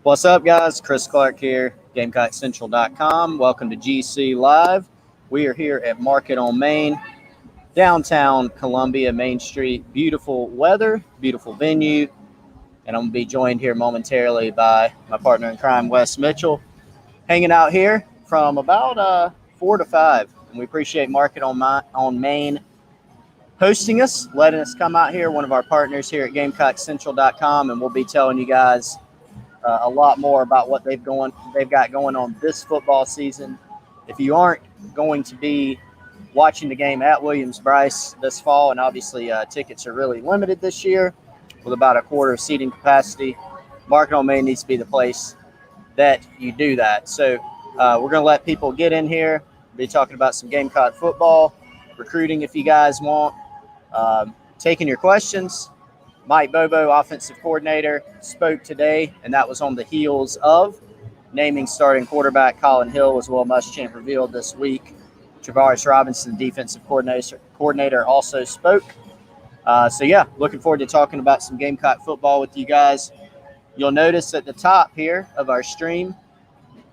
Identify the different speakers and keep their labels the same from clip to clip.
Speaker 1: What's up, guys? Chris Clark here, GamecockCentral.com. Welcome to GC Live. We are here at Market on Main, downtown Columbia, Main Street. Beautiful weather, beautiful venue. And I'm going to be joined here momentarily by my partner in crime, Wes Mitchell, hanging out here from about 4 to 5. And we appreciate Market on Main hosting us, letting us come out here, one of our partners here at GamecockCentral.com, and we'll be telling you guys a lot more about what they've got going on this football season. If you aren't going to be watching the game at Williams-Brice this fall, and obviously tickets are really limited this year with about a quarter seating capacity, Market on Main needs to be the place that you do that. So we're going to let people get in here, be talking about some Gamecock football, recruiting if you guys want, taking your questions. Mike Bobo, offensive coordinator, spoke today, and that was on the heels of naming starting quarterback Colin Hill, as Will Muschamp revealed this week. Travaris Robinson, defensive coordinator, also spoke. Looking forward to talking about some Gamecock football with you guys. You'll notice at the top here of our stream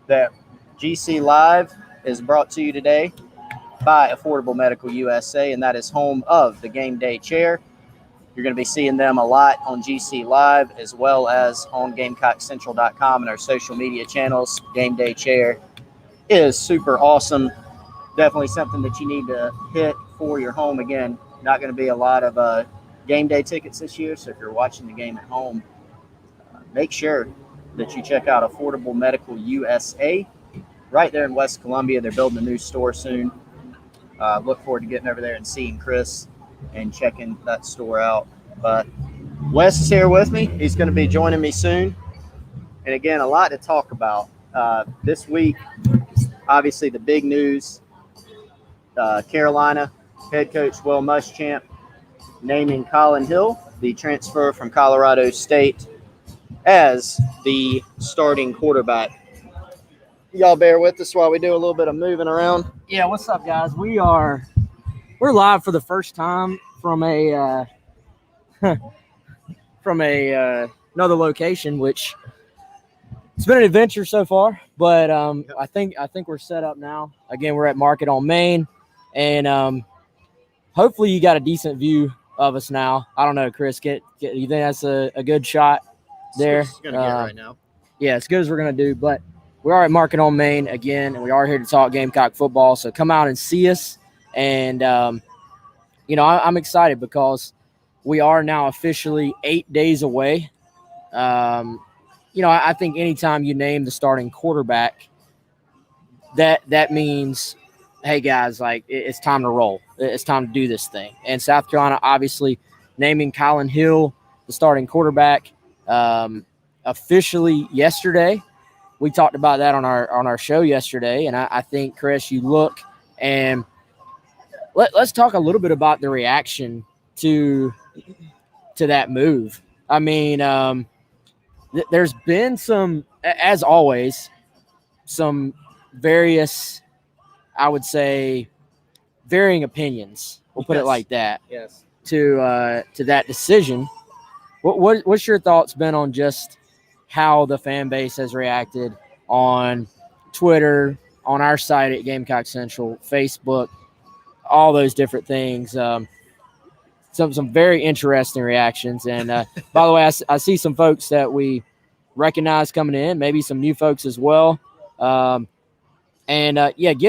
Speaker 1: that GC Live is brought to you today by Affordable Medical USA, and that is home of the Game Day Chair. You're going to be seeing them a lot on GC Live as well as on GamecockCentral.com and our social media channels. Game Day Chair is super awesome. Definitely something that you need to hit for your home. Again, not going to be a lot of game day tickets this year, so if you're watching the game at home, make sure that you check out Affordable Medical USA right there in West Columbia. They're building a new store soon. Look forward to getting over there and seeing Chris and checking that store out. But Wes is here with me. He's going to be joining me soon. And again, a lot to talk about. This week, obviously the big news, Carolina head coach Will Muschamp naming Colin Hill, the transfer from Colorado State, as the starting quarterback. Y'all bear with us while we do a little bit of moving around.
Speaker 2: Yeah, what's up, guys? We're live for the first time from another location, which it's been an adventure so far. But I think we're set up now. Again, we're at Market on Main, and hopefully you got a decent view of us now. I don't know, Chris. You think that's a good shot there?
Speaker 1: It's gonna get right now.
Speaker 2: Yeah, as good as we're gonna do. But we are at Market on Main again, and we are here to talk Gamecock football. So come out and see us. And, I'm excited because we are now officially 8 days away. I think anytime you name the starting quarterback, that means, hey, guys, like it's time to roll. It's time to do this thing. And South Carolina, obviously, naming Colin Hill the starting quarterback officially yesterday. We talked about that on our show yesterday, and I think, Chris, you look and let's talk a little bit about the reaction to that move. I mean, there's been some, as always, some various, I would say, varying opinions. We'll put it like that.
Speaker 1: Yes.
Speaker 2: To that decision. What's your thoughts been on just how the fan base has reacted on Twitter, on our site at Gamecock Central, Facebook, all those different things? Some very interesting reactions. And by the way, I see some folks that we recognize coming in, maybe some new folks as well. Give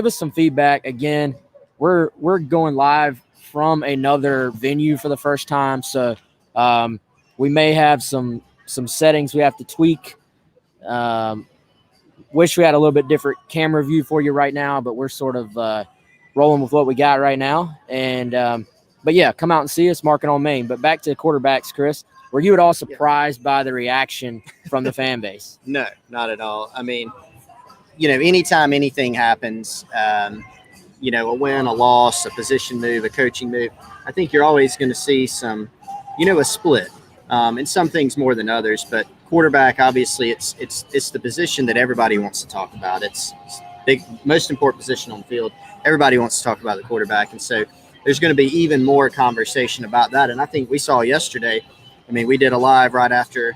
Speaker 2: us some feedback. Again, we're going live from another venue for the first time, so we may have some settings we have to tweak. Wish we had a little bit different camera view for you right now, but we're sort of rolling with what we got right now. And come out and see us, Market on Main. But back to quarterbacks, Chris, were you at all surprised by the reaction from the fan base?
Speaker 1: No, not at all. I mean, anytime anything happens, a win, a loss, a position move, a coaching move, I think you're always going to see some, a split. And some things more than others, but quarterback, obviously, it's the position that everybody wants to talk about. It's big, most important position on the field. Everybody wants to talk about the quarterback, and so there's going to be even more conversation about that. And I think we saw yesterday. I mean, we did a live right after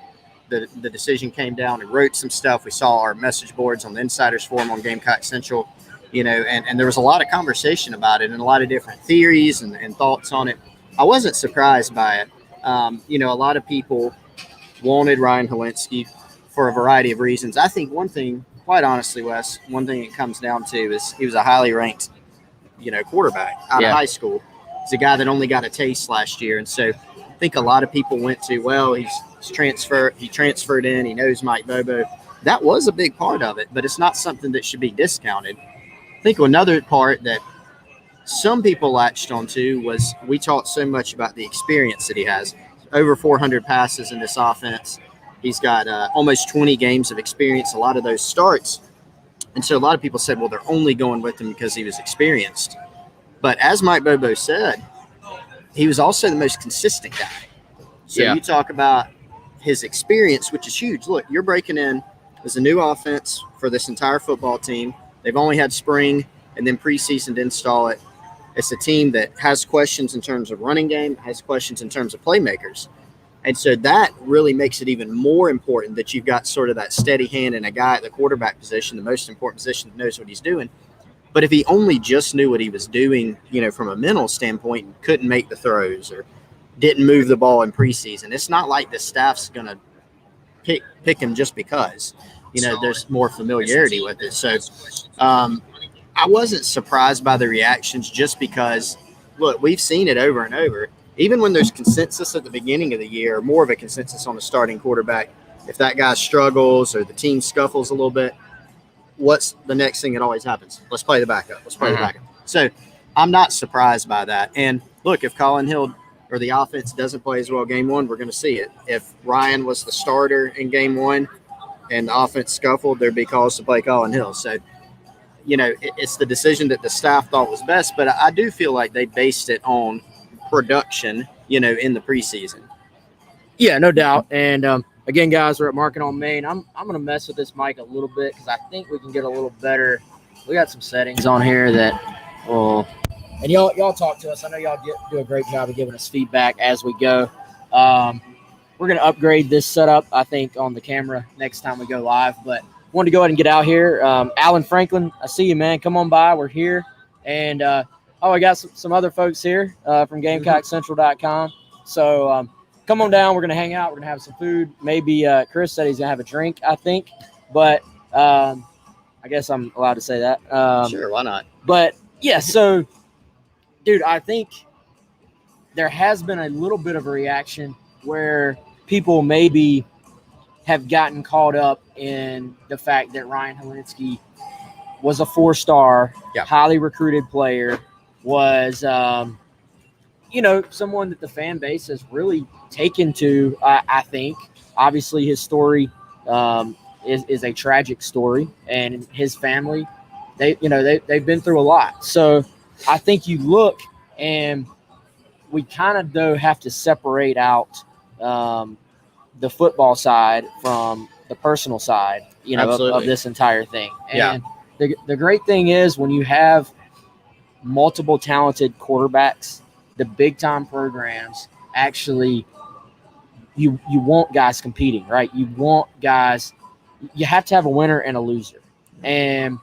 Speaker 1: the decision came down and wrote some stuff. We saw our message boards on the Insiders Forum on Gamecock Central, and there was a lot of conversation about it and a lot of different theories and thoughts on it. I wasn't surprised by it. A lot of people wanted Ryan Helinski for a variety of reasons. I think one thing, quite honestly, Wes, one thing it comes down to is he was a highly ranked, quarterback out of high school. He's a guy that only got a taste last year. And so I think a lot of people went to, well, he transferred in, he knows Mike Bobo. That was a big part of it, but it's not something that should be discounted. I think another part that some people latched onto was we talked so much about the experience that he has. Over 400 passes in this offense. He's got almost 20 games of experience, a lot of those starts. And so a lot of people said, well, they're only going with him because he was experienced. But as Mike Bobo said, he was also the most consistent guy. So you talk about his experience, which is huge. Look, you're breaking in as a new offense for this entire football team. They've only had spring and then preseason to install it. It's a team that has questions in terms of running game, has questions in terms of playmakers. And so that really makes it even more important that you've got sort of that steady hand and a guy at the quarterback position, the most important position, that knows what he's doing. But if he only just knew what he was doing, from a mental standpoint, and couldn't make the throws or didn't move the ball in preseason, it's not like the staff's going to pick him just because, there's more familiarity with it. So I wasn't surprised by the reactions just because, look, we've seen it over and over. Even when there's consensus at the beginning of the year, more of a consensus on the starting quarterback, if that guy struggles or the team scuffles a little bit, what's the next thing that always happens? Let's play the backup. Let's play the backup. So I'm not surprised by that. And look, if Colin Hill or the offense doesn't play as well game one, we're going to see it. If Ryan was the starter in game one and the offense scuffled, there'd be calls to play Colin Hill. So, it's the decision that the staff thought was best, but I do feel like they based it on production, in the preseason.
Speaker 2: Yeah, no doubt. And again, guys, we're at Market on Main. I'm going to mess with this mic a little bit because I think we can get a little better. We got some settings on here that and y'all talk to us. I know y'all do a great job of giving us feedback as we go. We're going to upgrade this setup, I think, on the camera next time we go live. But wanted to go ahead and get out here. Alan Franklin, I see you, man. Come on by. We're here. And, I got some other folks here from GamecockCentral.com. So come on down. We're going to hang out. We're going to have some food. Maybe Chris said he's going to have a drink, I think. But I guess I'm allowed to say that.
Speaker 1: Sure, why not?
Speaker 2: But, yeah, so, dude, I think there has been a little bit of a reaction where people maybe have gotten caught up in the fact that Ryan Helinski was a 4-star, highly recruited player, was, someone that the fan base has really taken to, I think. Obviously, his story is a tragic story, and his family, they've been through a lot. So I think you look, and we kind of, though, have to separate out the football side from the personal side, of this entire thing. And the great thing is when you have multiple talented quarterbacks, the big time programs actually, you want guys competing, right? You want guys, you have to have a winner and a loser. And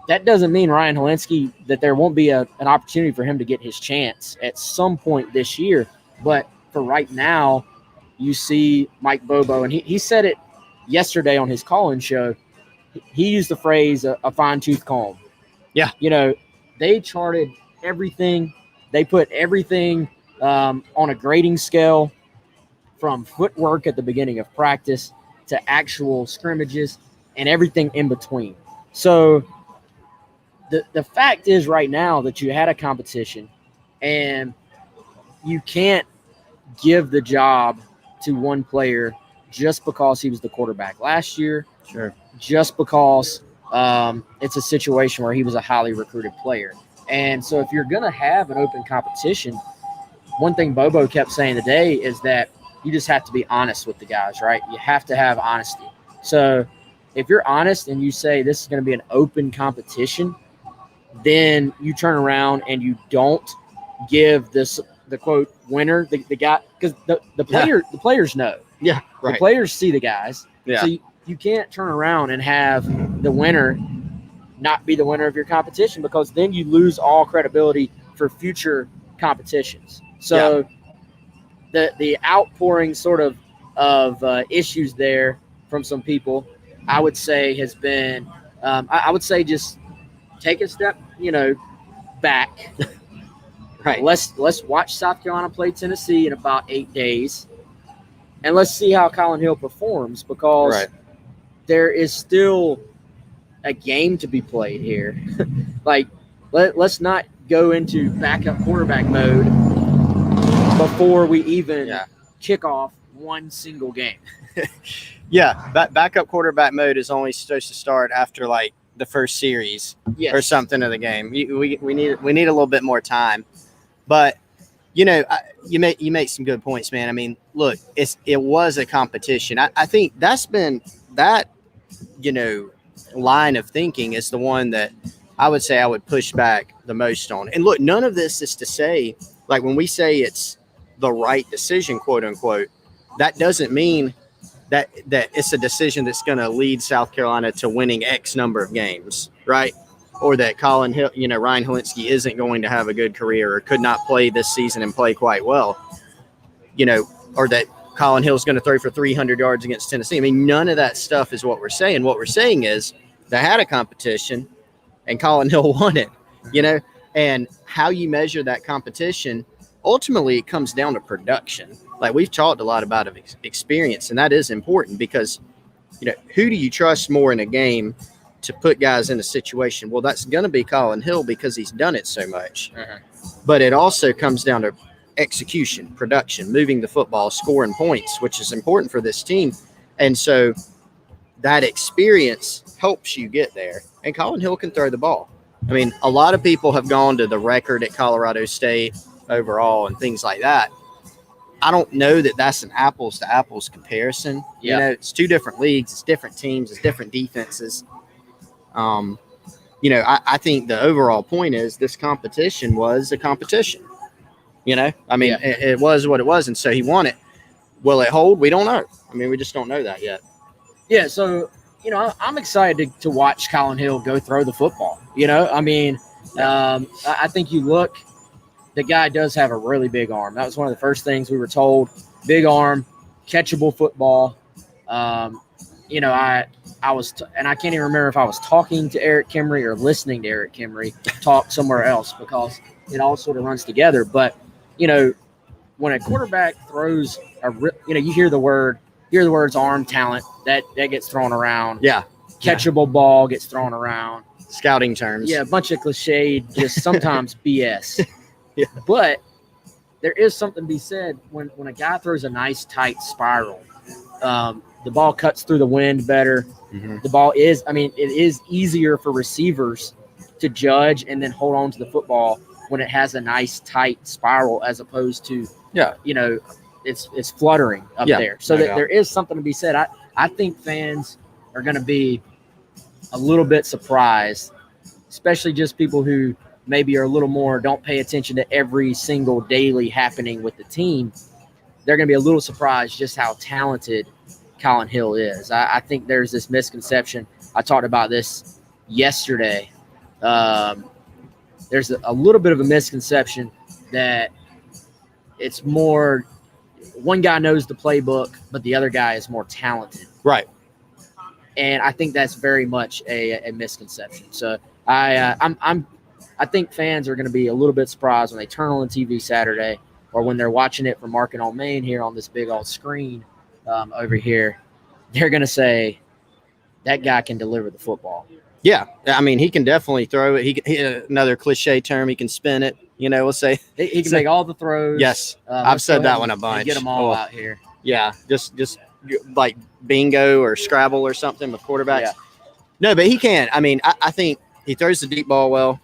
Speaker 2: that doesn't mean Ryan Helinski, that there won't be an opportunity for him to get his chance at some point this year. But for right now, you see Mike Bobo, and he said it yesterday on his Colin show. He used the phrase a fine-tooth comb.
Speaker 1: Yeah.
Speaker 2: They charted everything. They put everything on a grading scale, from footwork at the beginning of practice to actual scrimmages and everything in between. So the fact is right now that you had a competition, and you can't give the job to one player just because he was the quarterback last year.
Speaker 1: Sure.
Speaker 2: Just because it's a situation where he was a highly recruited player. And so if you're going to have an open competition, one thing Bobo kept saying today is that you just have to be honest with the guys, right? You have to have honesty. So if you're honest and you say this is going to be an open competition, then you turn around and you don't give the quote winner, the guy, because the players know.
Speaker 1: Yeah,
Speaker 2: The
Speaker 1: right.
Speaker 2: players see the guys.
Speaker 1: Yeah.
Speaker 2: So you can't turn around and have the winner not be the winner of your competition, because then you lose all credibility for future competitions. So the outpouring sort of issues there from some people, I would say, has been I would say just take a step, back.
Speaker 1: Right.
Speaker 2: Let's watch South Carolina play Tennessee in about 8 days, and let's see how Colin Hill performs, because
Speaker 1: Right.
Speaker 2: there is still a game to be played here. Like, let's not go into backup quarterback mode before we even kick off one single game.
Speaker 1: Backup quarterback mode is only supposed to start after like the first series or something of the game. We need a little bit more time, but you make some good points, man. I mean, look, it was a competition. I think that's been that line of thinking is the one that I would say I would push back the most on. And look, none of this is to say, like, when we say it's the right decision, quote unquote, that doesn't mean that it's a decision that's going to lead South Carolina to winning X number of games, right? Or that Colin Hill, Ryan Helinski isn't going to have a good career or could not play this season and play quite well, or that Colin Hill's going to throw for 300 yards against Tennessee. I mean, none of that stuff is what we're saying. What we're saying is they had a competition and Colin Hill won it, and how you measure that competition, ultimately it comes down to production. Like, we've talked a lot about experience, and that is important because, who do you trust more in a game to put guys in a situation? Well, that's going to be Colin Hill because he's done it so much. But it also comes down to execution, production, moving the football, scoring points, which is important for this team. And so that experience helps you get there. And Colin Hill can throw the ball. I mean, a lot of people have gone to the record at Colorado State overall and things like that. I don't know that that's an apples to apples comparison. It's two different leagues, it's different teams, it's different defenses. I think the overall point is this competition was a competition. It was what it was, and so he won it. Will it hold? We don't know. I mean, we just don't know that yet.
Speaker 2: Yeah, so, I'm excited to watch Colin Hill go throw the football. I think you look, the guy does have a really big arm. That was one of the first things we were told. Big arm, catchable football. I was, and I can't even remember if I was talking to Eric Kimry or listening to Eric Kimry talk somewhere else, because it all sort of runs together. But, when a quarterback throws you hear the words arm talent, that gets thrown around.
Speaker 1: Yeah.
Speaker 2: Catchable ball gets thrown around.
Speaker 1: Scouting terms.
Speaker 2: Yeah, a bunch of cliched, just sometimes BS.
Speaker 1: Yeah.
Speaker 2: But there is something to be said when a guy throws a nice tight spiral. The ball cuts through the wind better.
Speaker 1: Mm-hmm.
Speaker 2: The ball is, it is easier for receivers to judge and then hold on to the football when it has a nice tight spiral, as opposed to, it's fluttering up there. So there is something to be said. I think fans are going to be a little bit surprised, especially just people who maybe are a little more, don't pay attention to every single daily happening with the team. They're going to be a little surprised just how talented Colin Hill is. I think there's this misconception. I talked about this yesterday. There's a little bit of a misconception that it's more one guy knows the playbook, but the other guy is more talented.
Speaker 1: Right.
Speaker 2: And I think that's very much a misconception. So I think fans are going to be a little bit surprised when they turn on the TV Saturday, or when they're watching it from Market on Main here on this big old screen over here. They're going to say, that guy can deliver the football.
Speaker 1: Yeah, I mean, he can definitely throw it. He another cliche term, he can spin it. We'll say
Speaker 2: he can make all the throws.
Speaker 1: Yes, I've said that one a bunch.
Speaker 2: Get them all out here.
Speaker 1: Yeah, just like bingo or Scrabble or something with quarterbacks.
Speaker 2: Yeah.
Speaker 1: No, but he can. I mean, I think he throws the deep ball well.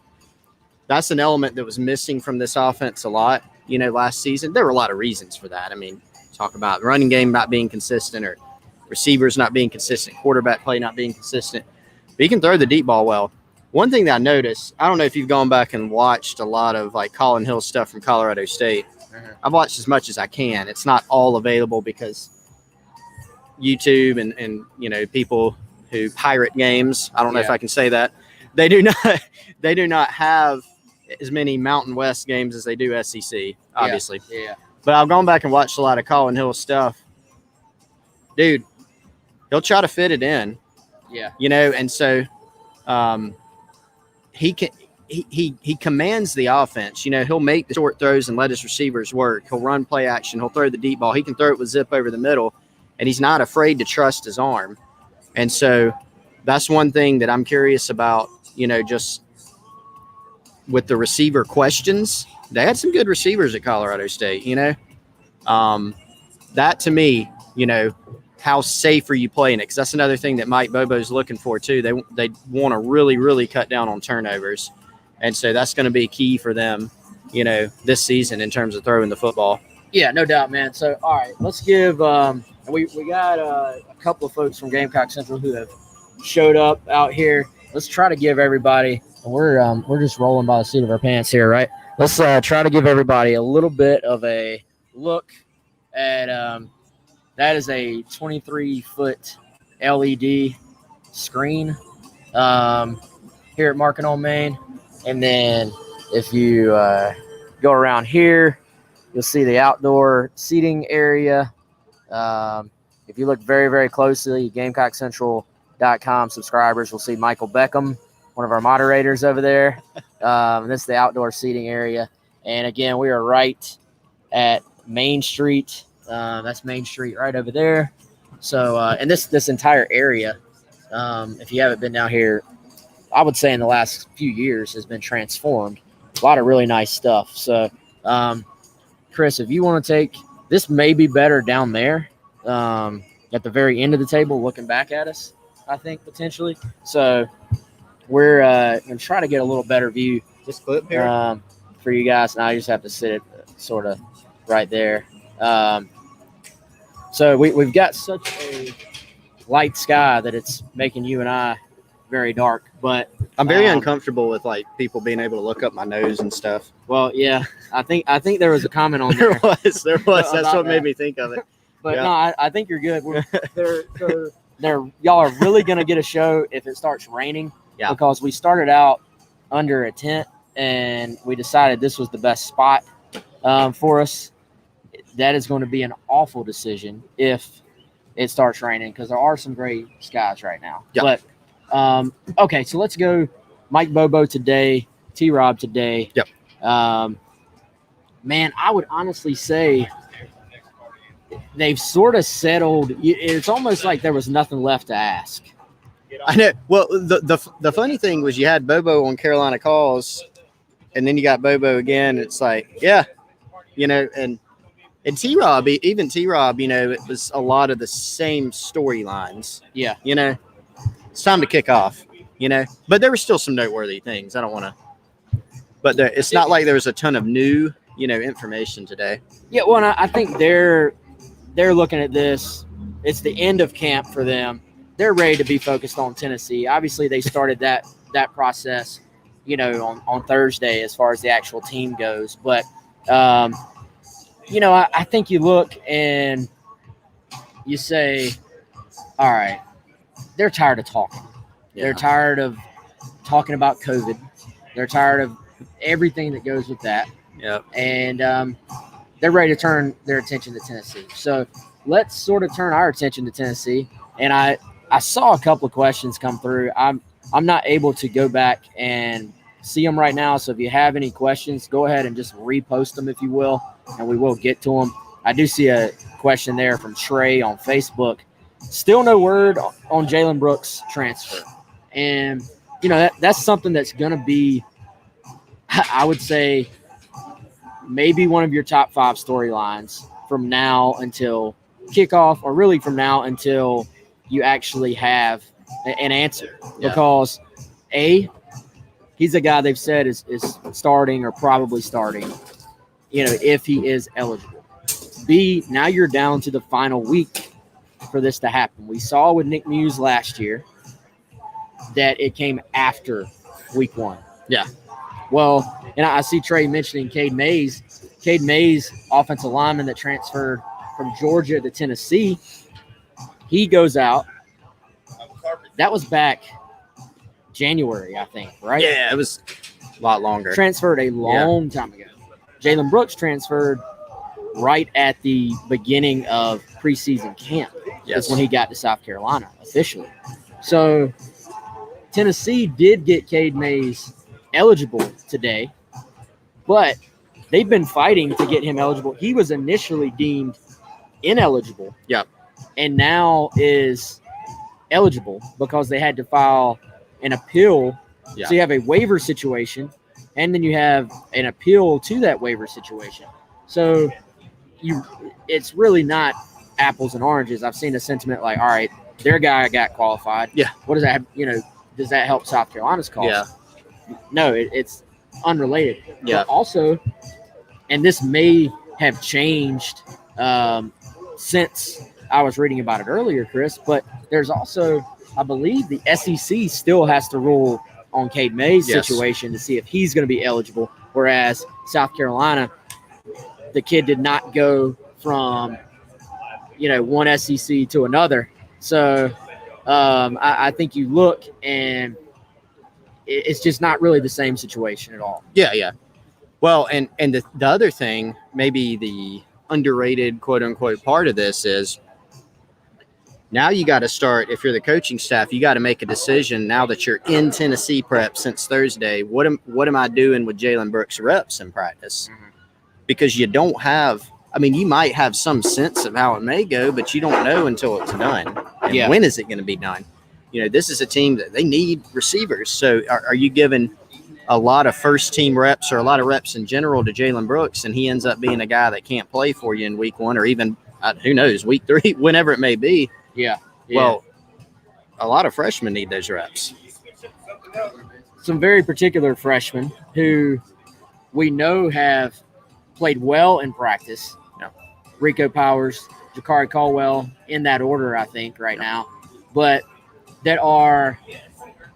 Speaker 1: That's an element that was missing from this offense a lot. Last season there were a lot of reasons for that. I mean, talk about running game not being consistent, or receivers not being consistent, quarterback play not being consistent. But he can throw the deep ball well. One thing that I noticed, I don't know if you've gone back and watched a lot of like Colin Hill stuff from Colorado State.
Speaker 2: Mm-hmm.
Speaker 1: I've watched as much as I can. It's not all available because YouTube and people who pirate games. I don't know if
Speaker 2: Yeah.
Speaker 1: I can say that. They do not have as many Mountain West games as they do SEC, obviously.
Speaker 2: Yeah.
Speaker 1: But I've gone back and watched a lot of Colin Hill stuff. Dude, he'll try to fit it in.
Speaker 2: Yeah.
Speaker 1: And so he commands the offense. He'll make the short throws and let his receivers work. He'll run play action. He'll throw the deep ball. He can throw it with zip over the middle, and he's not afraid to trust his arm. And so that's one thing that I'm curious about, just with the receiver questions. They had some good receivers at Colorado State, that to me, how safe are you playing it? Because that's another thing that Mike Bobo's looking for too. They want to really, really cut down on turnovers. And so that's going to be key for them, this season in terms of throwing the football.
Speaker 2: Yeah, no doubt, man. So, all right, let's give we got a couple of folks from Gamecock Central who have showed up out here. Let's try to give everybody. We're just rolling by the seat of our pants here, right? Let's try to give everybody a little bit of a look at that is a 23-foot LED screen here at Market on Main. And then if you go around here, you'll see the outdoor seating area. If you look very, very closely, GamecockCentral.com subscribers will see Michael Beckham, one of our moderators over there. This is the outdoor seating area. And again, we are right at Main Street. That's Main Street right over there. So, and this entire area, if you haven't been down here, I would say in the last few years has been transformed. A lot of really nice stuff. So, Chris, if you want to take this, may be better down there at the very end of the table, looking back at us, I think potentially. So, we're going to try to get a little better view.
Speaker 1: Just clip here
Speaker 2: for you guys. Now I just have to sit it sort of right there. So we've got such a light sky that it's making you and I very dark, but
Speaker 1: I'm very uncomfortable with like people being able to look up my nose and stuff.
Speaker 2: Well, yeah, I think there was a comment on there.
Speaker 1: there was. That's what made me think of it.
Speaker 2: But yeah. No, I think you're good. Y'all are really going to get a show if it starts raining.
Speaker 1: Yeah.
Speaker 2: Because we started out under a tent and we decided this was the best spot for us. That is going to be an awful decision if it starts raining because there are some gray skies right now.
Speaker 1: Yeah.
Speaker 2: But okay, so let's go Mike Bobo today, T-Rob today.
Speaker 1: Yep.
Speaker 2: Man, I would honestly say they've sort of settled. It's almost like there was nothing left to ask.
Speaker 1: I know. Well, the funny thing was you had Bobo on Carolina Calls, and then you got Bobo again. It's like, yeah, and T-Rob, even T-Rob, it was a lot of the same storylines.
Speaker 2: Yeah.
Speaker 1: It's time to kick off, But there were still some noteworthy things. I don't want to. But it's not like there was a ton of new, information today.
Speaker 2: Yeah, well, I think they're looking at this. It's the end of camp for them. They're ready to be focused on Tennessee. Obviously, they started that process, on Thursday as far as the actual team goes. But, I think you look and you say, all right, they're tired of talking. Yeah. They're tired of talking about COVID. They're tired of everything that goes with that.
Speaker 1: Yep.
Speaker 2: And they're ready to turn their attention to Tennessee. So let's sort of turn our attention to Tennessee. And I saw a couple of questions come through. I'm not able to go back and see them right now. So if you have any questions, go ahead and just repost them, if you will, and we will get to them. I do see a question there from Trey on Facebook. Still no word on Jalen Brooks' transfer. And, that's something that's going to be, I would say, maybe one of your top 5 storylines from now until kickoff, or really from now until you actually have an answer. Yeah. Because he's a guy they've said is starting or probably starting, if he is eligible. B, now you're down to the final week for this to happen. We saw with Nick Muse last year that it came after week 1.
Speaker 1: Yeah.
Speaker 2: Well, and I see Trey mentioning Cade Mays. Cade Mays, offensive lineman that transferred from Georgia to Tennessee, he goes out. That was back January, I think, right?
Speaker 1: Yeah, it was a lot longer.
Speaker 2: Transferred a long time ago. Jalen Brooks transferred right at the beginning of preseason camp.
Speaker 1: Yes.
Speaker 2: That's when he got to South Carolina officially. So Tennessee did get Cade Mays eligible today, but they've been fighting to get him eligible. He was initially deemed ineligible.
Speaker 1: Yep.
Speaker 2: And now is eligible because they had to file an appeal.
Speaker 1: Yeah.
Speaker 2: So you have a waiver situation, and then you have an appeal to that waiver situation. So it's really not apples and oranges. I've seen a sentiment like, all right, their guy got qualified.
Speaker 1: Yeah.
Speaker 2: What does that, does that help South Carolina's cause?
Speaker 1: Yeah.
Speaker 2: No, it's unrelated.
Speaker 1: Yeah.
Speaker 2: But also, and this may have changed since I was reading about it earlier, Chris, but there's also, I believe the SEC still has to rule on Cade Mays' situation to see if he's going to be eligible, whereas South Carolina, the kid did not go from, one SEC to another. So I think you look and it's just not really the same situation at all.
Speaker 1: Yeah. Well, and the other thing, maybe the underrated quote unquote part of this is now you got to start, if you're the coaching staff, you got to make a decision now that you're in Tennessee prep since Thursday. What am I doing with Jalen Brooks reps in practice? Mm-hmm. Because you don't have, you might have some sense of how it may go, but you don't know until it's done. And when is it going to be done? This is a team that they need receivers. So are you giving a lot of first team reps or a lot of reps in general to Jalen Brooks, and he ends up being a guy that can't play for you in week 1 or even, who knows, week 3, whenever it may be?
Speaker 2: Yeah.
Speaker 1: Well, a lot of freshmen need those reps.
Speaker 2: Some very particular freshmen who we know have played well in practice.
Speaker 1: Yeah.
Speaker 2: Rico Powers, Jakari Caldwell, in that order, I think, right now. But that are,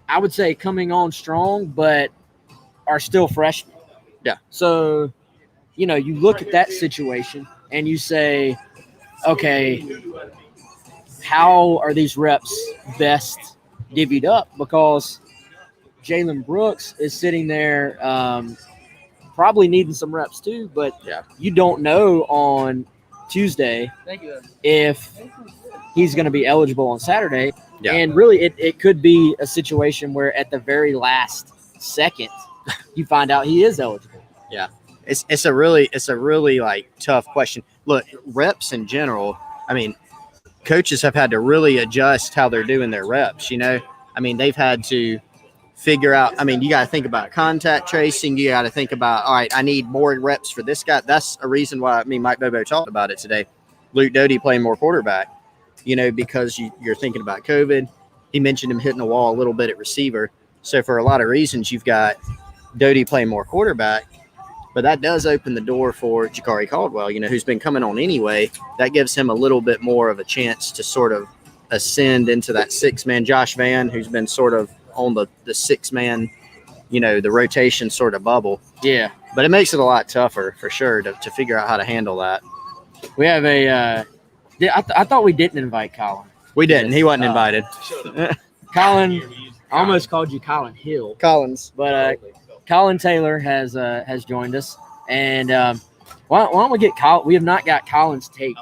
Speaker 2: I would say, coming on strong, but are still freshmen.
Speaker 1: Yeah.
Speaker 2: So, you look at that situation and you say, okay, how are these reps best divvied up? Because Jalen Brooks is sitting there probably needing some reps too, but you don't know on Tuesday if he's going to be eligible on Saturday. Yeah. And really it could be a situation where at the very last second you find out he is eligible.
Speaker 1: Yeah. It's a really like tough question. Look, reps in general, coaches have had to really adjust how they're doing their reps, they've had to figure out, you got to think about contact tracing. You got to think about, all right, I need more reps for this guy. That's a reason why, Mike Bobo talked about it today. Luke Doty playing more quarterback, because you're thinking about COVID. He mentioned him hitting the wall a little bit at receiver. So for a lot of reasons, you've got Doty playing more quarterback. But that does open the door for Jakari Caldwell, who's been coming on anyway. That gives him a little bit more of a chance to sort of ascend into that 6-man. Josh Vann, who's been sort of on the 6-man, the rotation sort of bubble.
Speaker 2: Yeah.
Speaker 1: But it makes it a lot tougher for sure to figure out how to handle that.
Speaker 2: We have I thought we didn't invite Colin.
Speaker 1: We didn't. He wasn't invited.
Speaker 2: Colin, I almost called you Colin Hill.
Speaker 1: Collins.
Speaker 2: But Colin Taylor has joined us, and why don't we get Colin? We have not got Colin's take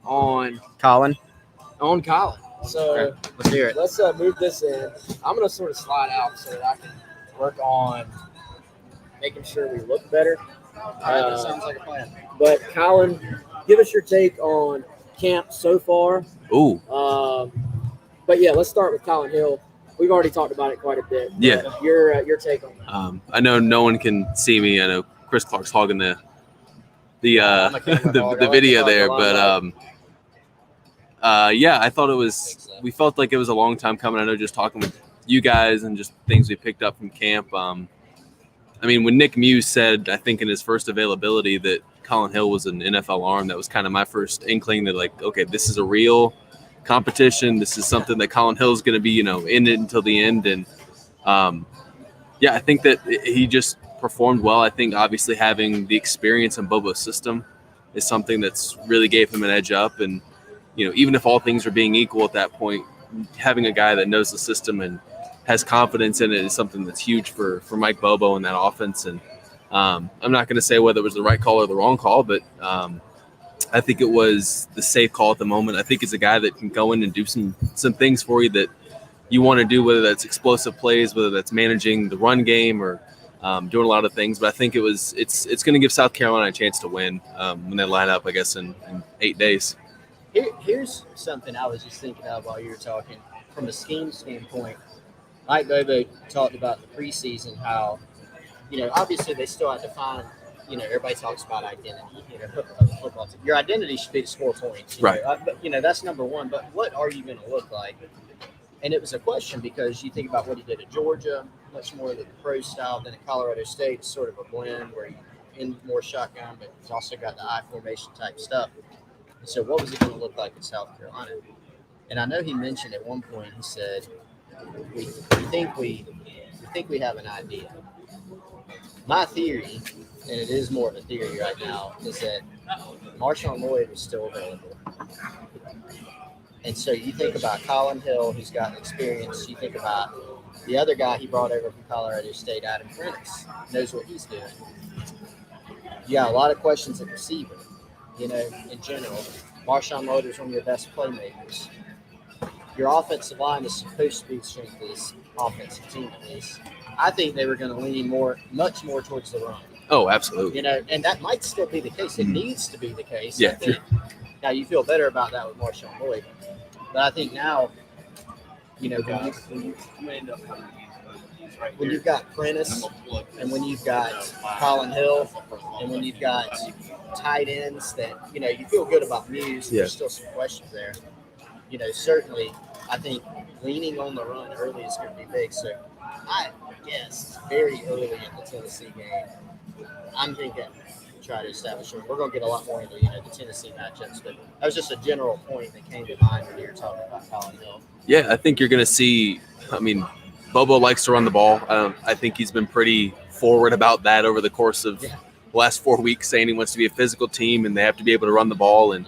Speaker 2: on
Speaker 1: Colin.
Speaker 2: So
Speaker 1: let's hear it.
Speaker 2: Let's move this in. I'm gonna sort of slide out so that I can work on making sure we look better.
Speaker 1: That sounds like a plan.
Speaker 2: But Colin, give us your take on camp so far.
Speaker 3: Ooh.
Speaker 2: But yeah, let's start with Colin Hill. We've already talked about it quite a bit.
Speaker 3: Yeah.
Speaker 2: Your take on that.
Speaker 3: I know no one can see me. I know Chris Clark's hogging the video there, but I thought we felt like it was a long time coming. I know just talking with you guys and just things we picked up from camp. When Nick Muse said, I think in his first availability, that Colin Hill was an NFL arm, that was kind of my first inkling that, like, okay, this is a real competition. This is something that Colin Hill is going to be, in it until the end. And I think that he just performed well. I think obviously having the experience in Bobo's system is something that's really gave him an edge up. And even if all things are being equal at that point, having a guy that knows the system and has confidence in it is something that's huge for Mike Bobo and that offense. And I'm not going to say whether it was the right call or the wrong call, but I think it was the safe call at the moment. I think it's a guy that can go in and do some things for you that you want to do, whether that's explosive plays, whether that's managing the run game or doing a lot of things. But I think it's going to give South Carolina a chance to win when they line up, I guess, in 8 days.
Speaker 1: Here's something I was just thinking of while you were talking. From a scheme standpoint, Mike Bobo talked about the preseason, how, obviously they still have to find, everybody talks about identity, of the football team. Your identity should be to score points.
Speaker 3: Right.
Speaker 1: But, that's number one. But what are you going to look like? And it was a question because you think about what he did at Georgia, much more of the pro style than at Colorado State, sort of a blend where he's in more shotgun, but he's also got the I formation type stuff. And so what was it going to look like in South Carolina? And I know he mentioned at one point, he said, we think we have an idea. My theory, and it is more of a theory right now, is that Marshawn Lloyd is still available. And so you think about Colin Hill, who's got experience. You think about the other guy he brought over from Colorado State, Adam Prentice, knows what he's doing. You got a lot of questions at receiver, in general. Marshawn Lloyd is one of your best playmakers. Your offensive line is supposed to be the strength of this offensive team, at least. I think they were going to lean much more towards the run.
Speaker 3: Oh, absolutely.
Speaker 1: And that might still be the case. It needs to be the case.
Speaker 3: Yeah.
Speaker 1: Now, you feel better about that with Marshawn Lloyd. But I think now, when you've got Prentice and when you've got Colin Hill and when you've got tight ends that, you feel good about Muse.
Speaker 3: Yeah.
Speaker 1: There's still some questions there. Certainly, I think leaning on the run early is going to be big. So I guess very early in the Tennessee game, I'm thinking try to establish it. We're going to get a lot more into the Tennessee matchups, but that was just a general point that came to mind when you were talking about Colin Hill.
Speaker 3: Yeah, I think you're going to see. Bobo likes to run the ball. I think he's been pretty forward about that over the course of the last 4 weeks, saying he wants to be a physical team and they have to be able to run the ball. And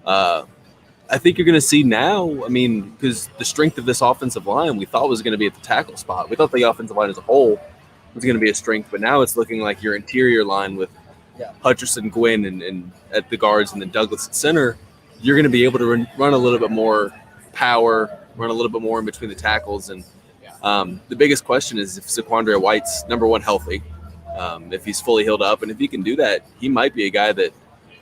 Speaker 3: I think you're going to see now, because the strength of this offensive line we thought was going to be at the tackle spot. We thought the offensive line as a whole was going to be a strength, but now it's looking like your interior line with Hutcherson, Gwynn, and at the guards, and then Douglas at center, you're going to be able to run a little bit more power, run a little bit more in between the tackles. And the biggest question is if Zaquandre White's, number one, healthy, if he's fully healed up. And if he can do that, he might be a guy that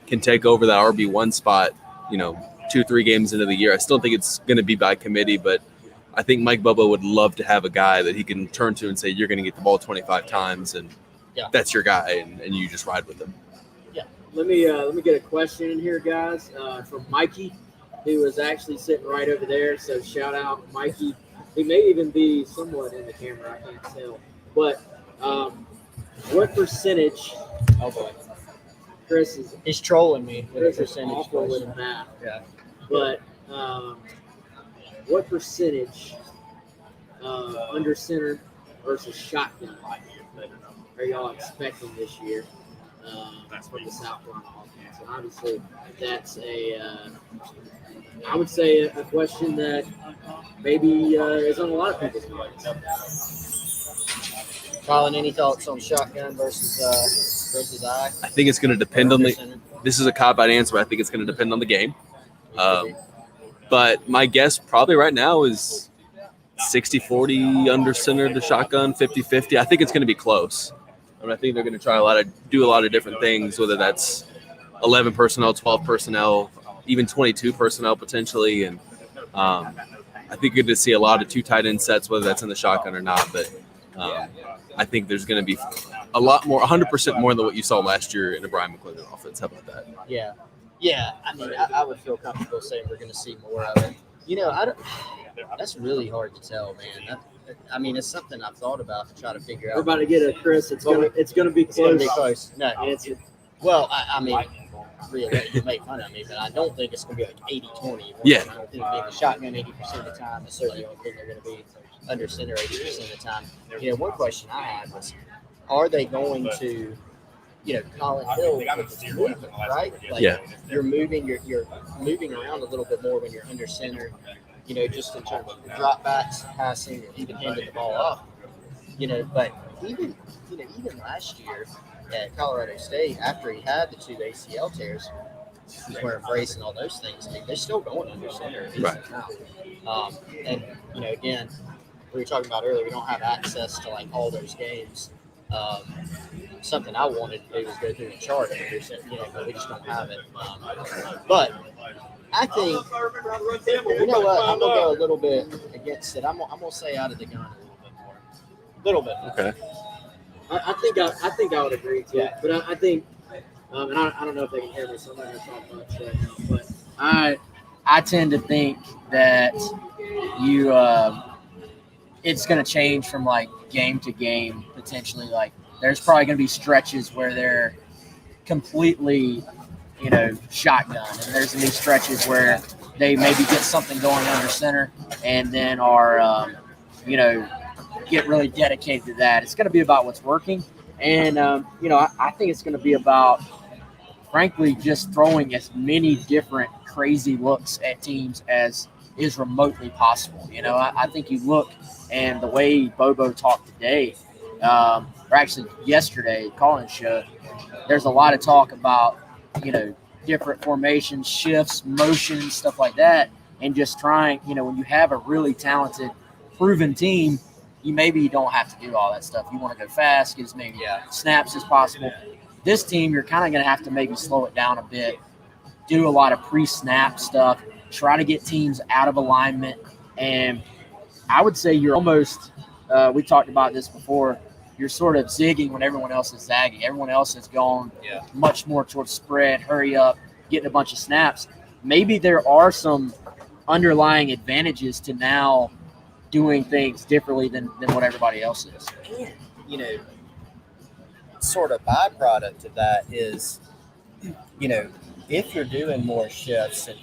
Speaker 3: can take over that RB1 spot, 2-3 games into the year. I still think it's going to be by committee, but I think Mike Bobo would love to have a guy that he can turn to and say, you're going to get the ball 25 times, and that's your guy, and you just ride with him.
Speaker 2: Yeah. Let me get a question in here, guys, from Mikey, who was actually sitting right over there. So shout out, Mikey. He may even be somewhat in the camera. I can't tell. But what percentage?
Speaker 1: Oh boy,
Speaker 2: Chris
Speaker 1: he's trolling me with a percentage
Speaker 2: awful
Speaker 1: question.
Speaker 2: with math.
Speaker 1: Yeah.
Speaker 2: But what percentage under center versus shotgun are y'all expecting this year from the South Carolina offense? And obviously, that's I would say a question that maybe is on a lot of people's minds.
Speaker 1: Colin, any thoughts on shotgun versus I?
Speaker 3: I think it's going to depend on this is a cop-out answer, but I think it's going to depend on the game. But my guess probably right now is 60-40 under center to shotgun, 50-50. I think it's going to be close. I think they're going to try do a lot of different things, whether that's 11 personnel, 12 personnel, even 22 personnel potentially. And I think you're going to see a lot of two tight end sets, whether that's in the shotgun or not. But I think there's going to be a lot more, 100% more than what you saw last year in the Brian McClendon offense. How about that?
Speaker 1: Yeah. Yeah. I would feel comfortable saying we're going to see more of it. That's really hard to tell, man. It's something I've thought about to try to figure out.
Speaker 2: We're about to get a Chris. It's gonna be close.
Speaker 1: It's going to be close. No. Really, you make fun of me, but I don't think it's going to be like 80-20.
Speaker 3: Yeah.
Speaker 1: I don't think it'll be the shotgun 80% of the time. I certainly don't think they're going to be under center 80% of the time. One question I had was, are they going to
Speaker 2: Colin Hill with his movement, right? Like you're moving around a little bit more when you're under center. Just in terms of drop backs, passing, or even handing the ball off. But even last year at Colorado State, after he had the 2 ACL tears, he's wearing brace and all those things. I mean, they're still going under center a decent amount. And again, we were talking about earlier, we don't have access to like all those games. Something I wanted to do was go through and chart it, but we just don't have it. But I think, what, I'm gonna go a little bit against it. I'm gonna say out of the gun a little bit more.
Speaker 3: Okay.
Speaker 2: I think I would agree too. Yeah. But I think, and I don't know if they can hear me, so I'm not gonna talk much right now. But I tend to think that it's gonna change from like game to game potentially. Like there's probably gonna be stretches where they're completely shotgun, and there's gonna be stretches where they maybe get something going under center and then are get really dedicated to that. It's going to be about what's working, and I think it's going to be about, frankly, just throwing as many different crazy looks at teams as is remotely possible. I think you look, and the way Bobo talked today, or actually yesterday, Colin showed, there's a lot of talk about different formations, shifts, motions, stuff like that, and just trying, when you have a really talented, proven team, you maybe don't have to do all that stuff. You want to go fast, get as many snaps as possible. This team, you're kind of going to have to maybe slow it down a bit, do a lot of pre-snap stuff, try to get teams out of alignment, and I would say you're almost, we talked about this before, you're sort of zigging when everyone else is zagging. Everyone else has gone much more towards spread, hurry up, getting a bunch of snaps. Maybe there are some underlying advantages to now doing things differently than what everybody else is.
Speaker 1: And, sort of byproduct of that is, if you're doing more shifts and